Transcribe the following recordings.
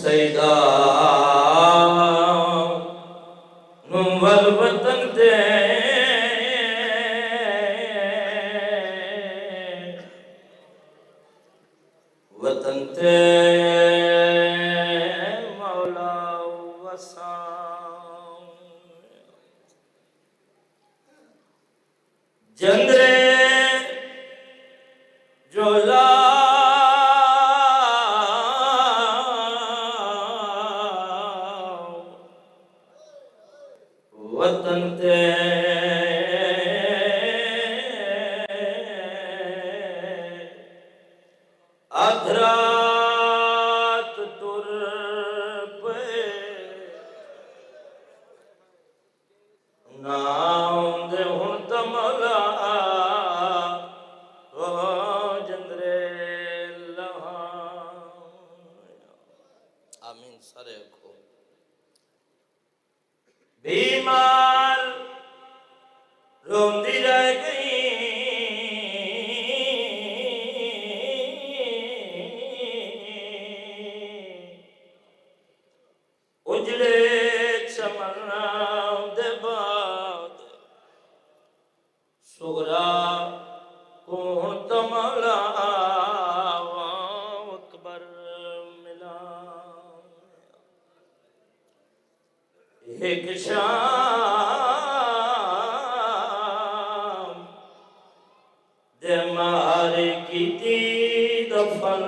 سیدہ نوال وطن تے وطن تے مولا وسام جندرے جولا وطن تے ادھرات تر پہ نام دے ہن تملا جندرے لہاں آمین سارے کو بیمار روندی رہ گئی اجڑے چمن دے بعد سغرا کون تملا اکبر ملا ایک شام دے مارے کی تی دفن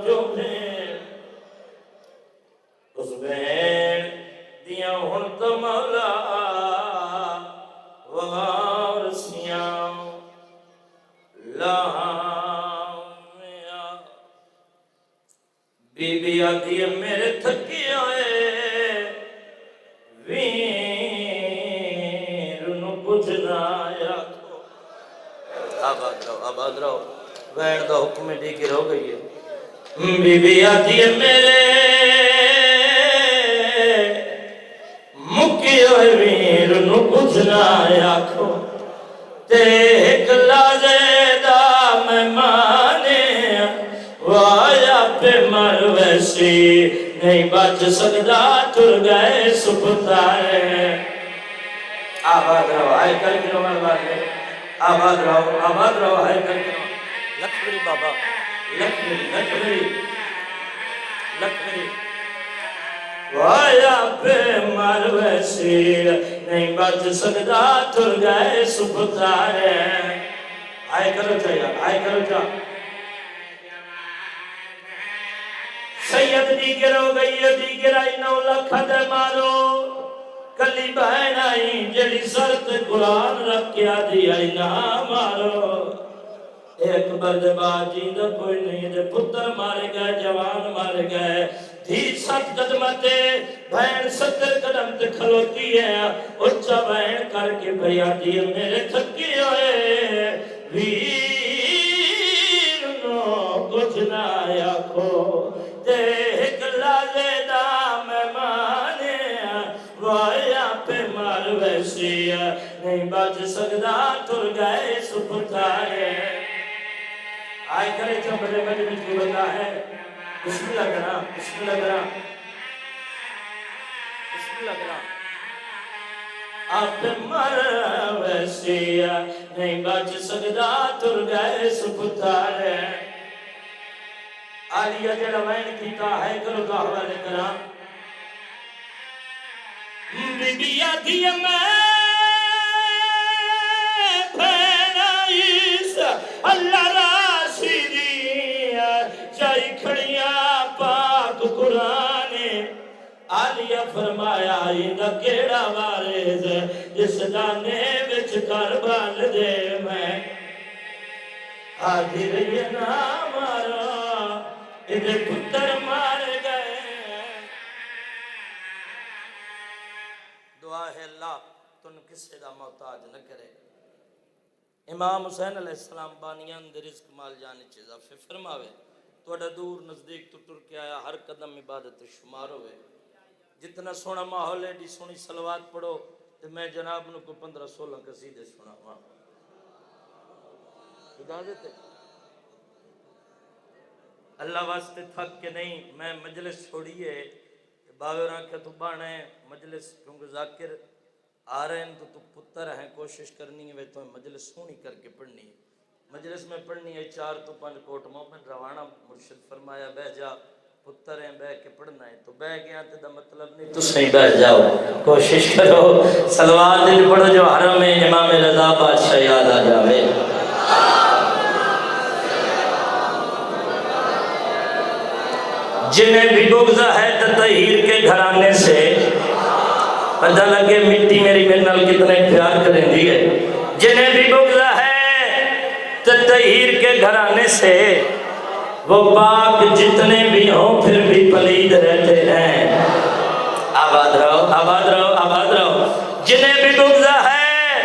جو ہے اس بین دیا ہن تملا وارسیاں لہاں بی بی آتی ہے میرے تھکی آئے ویر نو کچھ نہ آکھو آباد رہو وین دا حکم ڈیگر ہو گئی ہے بی بی آتی ہے میرے مکی ہوئے ویر نو کچھ نہ آکھو تے ایک لازے دا مہمانے وایا پہ مر ویسی نہیں بچ سکدا ٹر گئے سپتائے آباد رہو آئے کر کے رومن والے آباد رہو آئے کر کے لکھوری بابا لکھوری وایا پہ مر ویسی نہیں بچ سکدا ٹر گئے سپتائے آئے کرو چاہیے سید دیگر ہو گئی ہے دیگر آئی 9 لکھ دے مارو کلی بہن آئی جڑی سرط قرآن رکھ کے آدھی آئی نہ مارو ایک برد باجی دا کوئی نہیں دے پتر مارے گئے جوان مارے گئے دھی 7 قدمتے بہن 70 قدم تے کھلوتی ہے اچھا بہن کر کے بھیا دی میرے تھکی ہوئے ویر نو کچھ نہ آکھو دیکھ لازے دا مہمانے وایا پہ مار ویسی نہیں بچ سکدا ٹر گئے سپتائے آئے کرے چمڑے بڑے میں جو بندہ ہے بسم اللہ کرا آپ مر ویسی نہیں بچ سکدا ٹر گئے سپتائے آلیہ جڑا وین کیتا ہے کرو کا حوالے کرا بی بی آتی ہے میں پھیرائیس اللہ راسی دی چاہی کھڑیاں پاک قرآن آلیہ فرمایا ایدہ کیڑا وارث جس دانے وچ کربال دے میں آدھی رہی نا مارا ادھر پتر مار گئے دعا ہے اللہ تن کسی دا محتاج نہ کرے امام حسین علیہ السلام بانیان دے رزق مال جانے چیزا پھر فرماوے توڑا دور نزدیک تو ٹر کے آیا ہر قدم عبادت شمار ہوئے جتنا سونا ماحول ہے دی سونی صلوات پڑھو تو میں جناب نو کو 15-16 قصیدے سنا ہوا اجازت ہے اللہ واسطے تھک کے نہیں، میں مجلس چھوڑیے باوے رکھے تو بانے مجلس، کیونکہ ذاکر آ رہے ہیں تو پتر ہیں، کوشش کرنی ہے تو مجلس سونی کر کے پڑھنی ہے، مجلس میں پڑھنی ہے 4 تو 5 کوٹ مومن روانہ مرشد فرمایا بہ جا پتر ہیں بہ کے پڑھنا ہے، تو بہ گیا تے دا مطلب نہیں تو صحیح بہ جاؤ، کوشش کرو صلوات دل پڑھو جو حرم امام رضا بادشاہ یاد آ جاوے۔ جنہیں بھی بغض ہے تطہیر کے گھرانے سے، پتہ لگے مٹی میری منل کتنے پیار کریں دیئے، جنہیں بھی بغض ہے تطہیر کے گھرانے سے، وہ پاک جتنے بھی ہوں پھر بھی پلید رہتے ہیں۔ آباد رہو آباد رہو آباد رہو۔ جنہیں بھی بغض ہے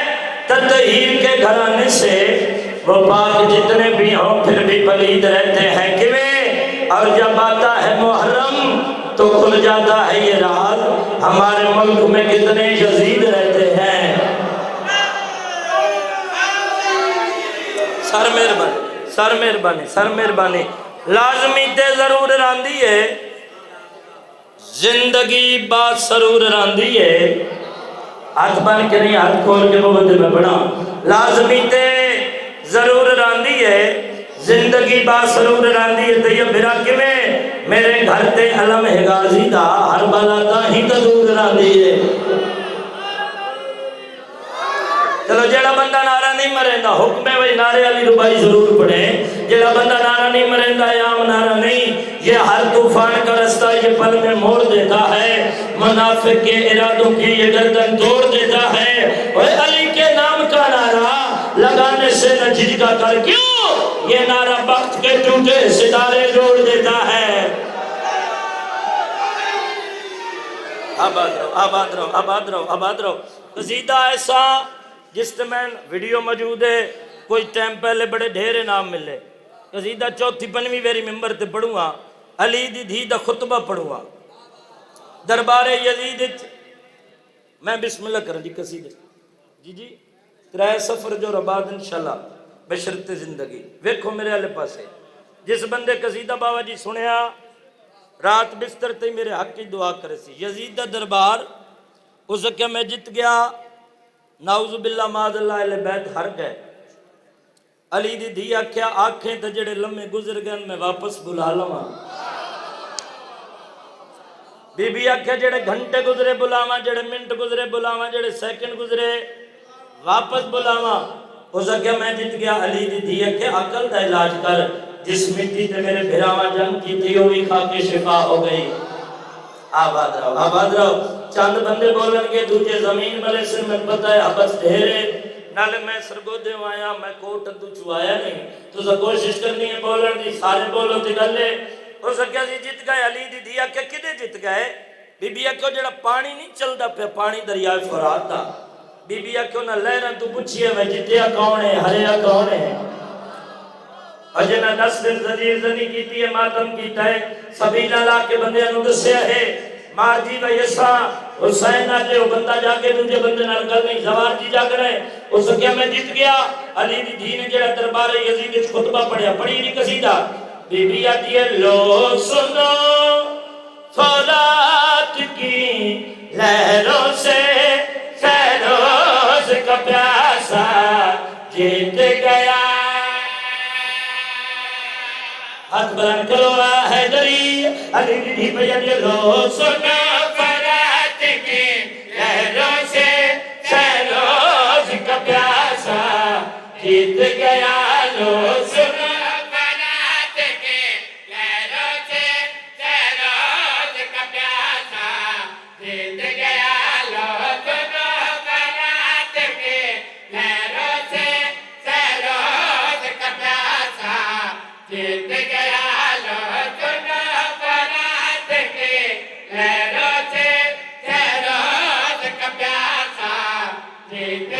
تطہیر کے گھرانے سے، وہ پاک جتنے بھی ہوں پھر بھی پلید رہتے ہیں۔ کیویں؟ اور جب آتا ہے محرم تو کھل جاتا ہے یہ راز، ہمارے ملک میں کتنے یزید رہتے ہیں۔ سر مہربانی سر مہربانی سر مہربانی۔ لازمی تے ضرور راندی ہے زندگی با سرور راندی ہے، ہاتھ بن کے نہیں ہاتھ کھول کے بہت میں پڑھا، لازمی تے ضرور راندی ہے زندگی با سرور راندی ہے۔ تو یہ بھرا کمیں میرے گھر تے علم حگازی دا ہر بلا دا ہی تدور راندی ہے۔ چلو جیڑا بندہ نعرہ نہیں مریندا حکم ہے وہی نعرے علی ربائی ضرور پڑھیں، جیڑا بندہ نعرہ نہیں مریندا عام نعرہ نہیں، یہ ہر طوفان کا رستہ یہ پل میں موڑ دیتا ہے، منافق کے ارادوں کی یہ گردن توڑ دیتا ہے۔ اور علی کے نام کا نعرہ لگانے سے نہ جھجکا کر کیوں، یہ نعرہ وقت کے ٹوٹے ستارے جوڑ دیتا ہے۔ آباد رہو آباد رہو آباد رہو آباد رہو۔ قصیدہ ایسا جس میں ویڈیو موجود ہے، کوئی ٹائم پہلے بڑے ڈھیرے نام ملے، قصیدہ 4 5 ویری ممبر تے پڑھوں گا، علی دی دھی دا خطبہ پڑھوں گا دربار یزید۔ میں بسم اللہ کروں جی قصیدے جی 3 سفر جو رباد انشاءاللہ بشرط زندگی۔ ویکھو میرے والے پاسے جس بندے قصیدہ بابا جی سنیا رات بستر تے میرے حق کی دعا کرے سی، یزید دا دربار اس کے میں جت گیا، نعوذ باللہ معاذ اللہ اہل بیت ہر گئے، علی دی دھی آکھیا آنکھیں تے جڑے لمحے گزر گئے میں واپس بلا لواں، بی بی آکھیا جڑے گھنٹے گزرے بلاواں، جڑے منٹ گزرے بلاواں، جڑے سیکنڈ گزرے واپس بلاواں۔ اس آکھیا میں جت گیا، علی دی دھی آکھیا عقل دا علاج کر، جس مٹی تے میرے بھراواں جنگ کی تھی ہوئی کھا کے شفا ہو گئی۔ آباد رہو آباد رہو۔ چاند بندے بولن کے دوجے زمین ملے سن میں پتہ ہے حبس ڈھیرے، نالے میں سرگودے آیا میں کوٹ تو چوایا نہیں، تو سا کوشش کرنی ہے بولن دی، سارے بولو تے گلے۔ ہو سکیا سی جت گئے، علی دی دیا کہ کدے جت گئے؟ بی بی آکھو جڑا پانی نہیں چلدا پہ پانی دریائے فرات دا، بی بی آکھو نہ لہراں تو پوچھئے میں جتیا کون ہے ہریا کون ہے، اور جنہ 10 دن زدیر زنی کیتی ہے ماتم کیتا ہے، سبیلہ لا کے بندے انہوں دسیا ہے، مار جی و یسا حسین نہ لے وہ بندہ جا کے دوجے بندے نہ گل نہیں، زوار جی جا کر ہے، اس کیا میں جت گیا، علی دی دھی نے جڑا دربار یزید اس خطبہ پڑھیا، پڑھی نہیں قصیدہ، بی بی آتی ہے لو سنو فرات کی لہروں سے فیروز کا پیاسا جیت گیا، ہاتھ بلند کرو حیدری، علی دی دھی پہ جاتی ہے لو سنو فرات کی لہروں سے فیروز کا پیاسا جیت گیا، لو سنو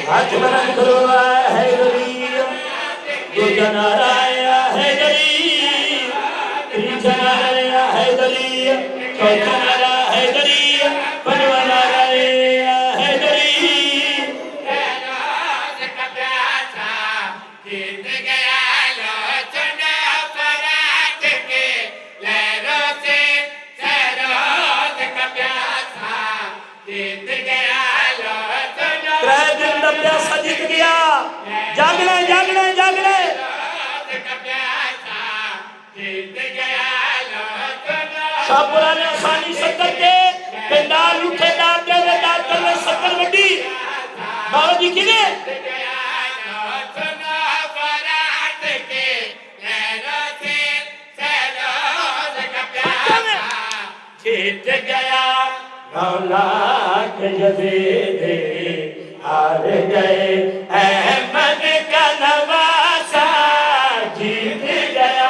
ہاتھ بلند کرو حیدری، دو جنارہ حیدری، تین جنارہ حیدری، چو جنارہ حیدری، پنجواں نعرہ حیدری، فیروز کا پیاسا جیت گیا، لو سنو فرات کے شاپورا نے آسانی سکر کے پندال اٹھے دار دے وے دار کر میں سکر وڈی بابا جی کی نے جیت گیا مولا کے جبے ہار گئے احمد کا نواسا جیت گیا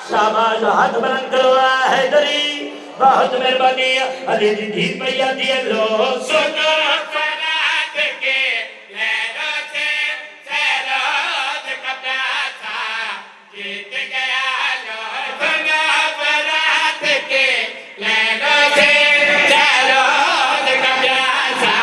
شاباش ہاتھ بلند کرو حیدری بہت مہربانی علی دی دھی پیا دیے لو سنو فرات کے لہروں سے سیرود کا پیاسا جیت گیا لو سنو فرات کے لہروں سے سیرود کا پیاسا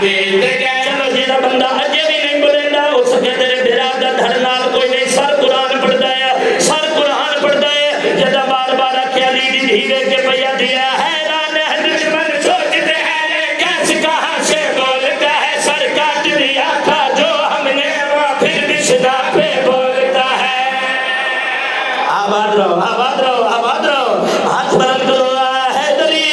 جیت گیا چلو جیدہ بندہ اجے بھی نہیں بولے گا ہو سکے تیرے بھیرادہ دھڑنال کوئی نہیں سر قرآن پڑھتا ہے سر قرآن پڑھتا ہے جدہ بار بار رکھے علی دی دھیرے کے پیا دیا حیران ہے دشمن سوچتے ہیں کیسے کہاں سے بولتا ہے سر کاٹ دیا تھا جو ہم نے وہ پھر بھی صدا پہ بولتا ہے آباد رہو آباد رہو آباد رہو ہاتھ بلند کرو حیدری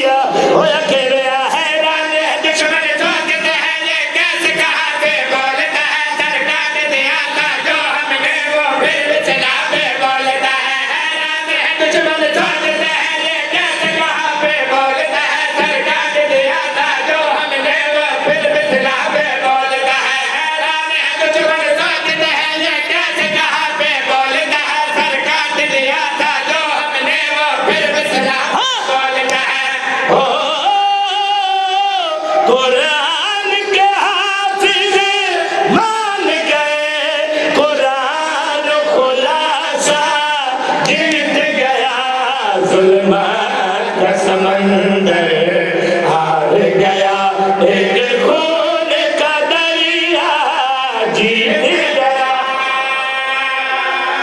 ہو یا کہ گیا حیران ہے دشمن سوچتے ہیں کیسے کہاں سے بولتا ہے سر کاٹ دیا تھا جو ہم نے وہ پھر بھی صدا پہ بولتا ہے حیران ہے دشمن سوچتے ہیں یہ کیسے کہاں پہ بولتا ہے سر کاٹ دیا تھا جو ہم نے وہ پھر بھی صدا پہ بولتا ہے حیران ہے دشمن سوچتے ہیں یہ کیسے کہاں پہ بولتا ہے سر کاٹ دیا تھا جو ہم نے وہ پھر بھی صدا پہ بولتا ہے قرآن کے حافظ مان گئے قرآن خلاصہ جیت گیا ظلمات کا سمندر ہار گیا ایک خون کا دریا جیت گیا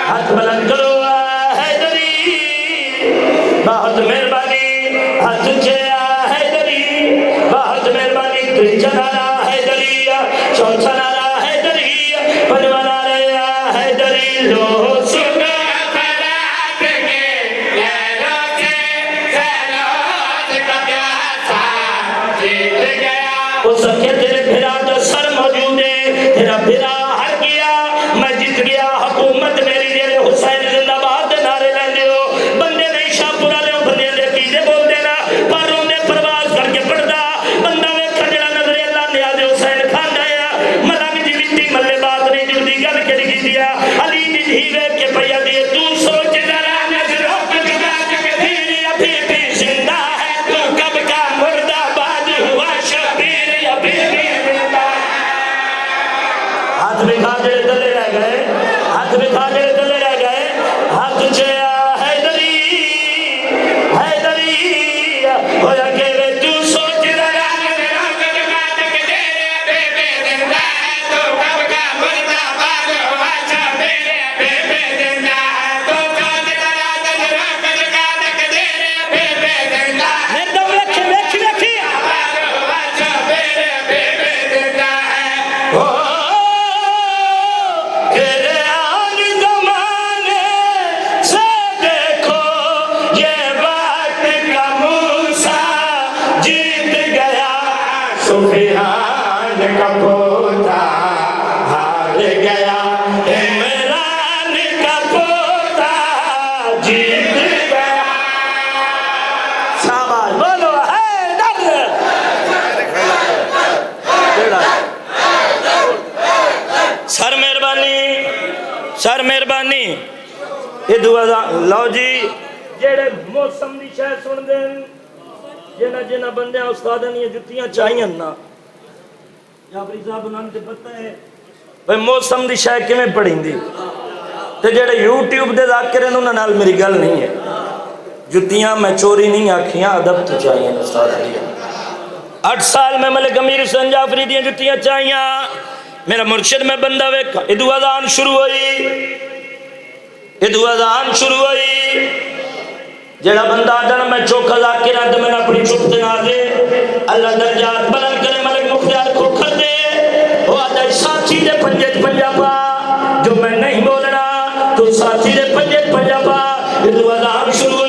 ہاتھ بلند کرو حیدری بہت مہربانی ہاتھ چیا حیدری بہت مہربانی تجھ نارا حیدری چوتھا نارا حیدری پنجواں نارا حیدری لو سنو فرات کے لہروں سے سیرود کا پیاسا جیت گیا اس کے تیرے بھرا جو سر موجود ہے تیرا بھرا ہر گیا میں جیت گیا حکومت میری دیر حسین زندہ باد نعرے لیندے ہو بندے نہیں شاپورا لے بندے دے عقیدے بول دینا پاروں دے پرواز کر کے پڑھدا بندہ وے کھجڑا نظر اللہ نیاز حسین کھاندا ہے ملنگ دی مٹی ملے بات نہیں جلدی گل کے لکھی دیا علی دی دھیرے کے پیا دیے تو سوچ ذرا نظروں کو جگا کے دھیر ابھی بھی زندہ ہے تو کب کا مردہ باد ہوا شبیر ابھی بھی زندہ ہاتھ بکھا جڑے دلے رہ گئے ہاتھ بکھا جڑے دلے رہ گئے ہاتھ چیا حیدری حیدری ہویا کہ وے تو سوچ ذرا نظروں کو جگا کے دھیر ابھی بھی زندہ ہے تو کب کا مردہ باد ہوا شبیر ابھی بھی زندہ ہے تو سوچ ذرا نظروں کو جگا کے دھیر ابھی بھی زندہ ہے تو ویکھی ویکھی ویکھی باد ہوا شبیر ابھی بھی زندہ ہے تیرے آن زمانے سے دیکھو یہ بات کا موسیٰ جیت گیا سفیان کا پوتا ہار گیا عمران کا پوتا جیت گیا شاباش بولو حیدر سر مہربانی سر مہربانی یہ دعا لو جی جیڑے موسم دی شے سن دین جنہ جنہ بندیاں استاداں دی جتیاں چاہیے نا جابری صاحب انہاں تے پتہ ہے بھئی موسم دی شے کیویں پڑھیندی تے جیڑے یوٹیوب دے ذاکر ہیں انہاں نال میری گل نہیں ہے جتیاں میں چوری نہیں آکھیاں ادب تو چاہیے استاد علی 8 سال میں ملک امیر حسین جعفری دی جتیاں چاہیے میرا مرشد میں بندہ ویکھا ادو اذان شروع ہوئی جڑا بندہ آدھنا میں چوکھا ذاکرہ تو میں اپنی چپ دنا دے اللہ درجات بلند کرے ملک مختار کو کر دے وہ آدھا ساتھی دے پنجت پنجابا جو میں نہیں بولنا تو ساتھی دے پنجت پنجابا ادو اذان شروع ہوئی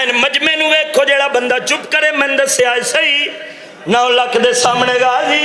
ਐਨ ਮਜਮੇ ਨੂੰ ਵੇਖੋ ਜਿਹੜਾ ਬੰਦਾ ਚੁੱਪ ਕਰੇ ਮੈਂ ਦੱਸਿਆ ਸਹੀ 9 ਲੱਖ ਦੇ ਸਾਹਮਣੇ ਗਾਜ਼ੀ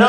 9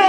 9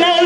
9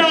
9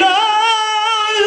9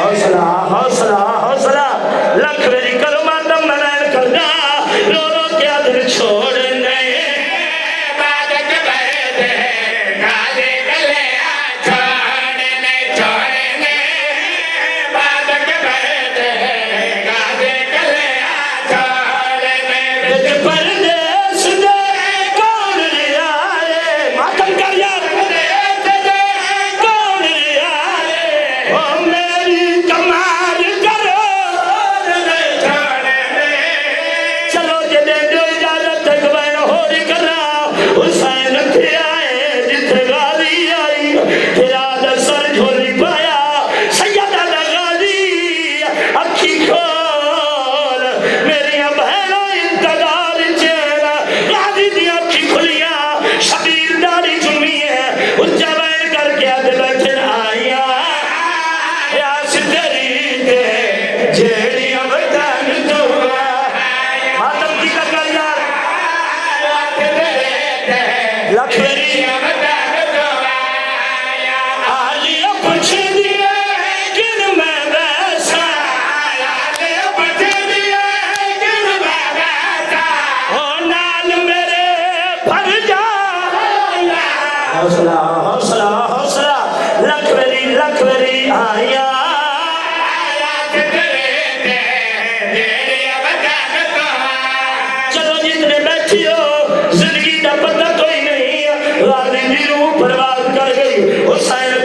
حوصلہ حوصلہ حوصلہ لکھ میری کرو ماتم منائن کر جا رو رو کیا دل چھوڑنے بادت برد گازے گلے چھوڑنے چھوڑنے بادت برد گازے گلے چھوڑنے بچ پردیس دے کون لے آئے ماتم کر یار کون لے آئے او میری کمال کرو چلو جے دے دو اجازت گوین ہوری کرا حسین تھے آئے جتھے غازی آئی تیرا دا سر جھولی پایا سیدہ دا غازی اکھی کھول میری بہنوں انتظار چیرا غازی دی اکھی کھلیاں شبیر داری چمی ہے اس جوین کر کے آدھے بیٹھن آئیا یا ستری دے جیڑی ابتن تو ماتم کی کر یار لکھوری آلیہ پچھ دیئے گن میں ویسا او نال میرے بھر جا حوصلہ حوصلہ حوصلہ لکھوری آیا چلو جتنے بیٹھی ہو زندگی کا پتہ کوئی نہیں غازی دی روح پرواز کر گئی حسین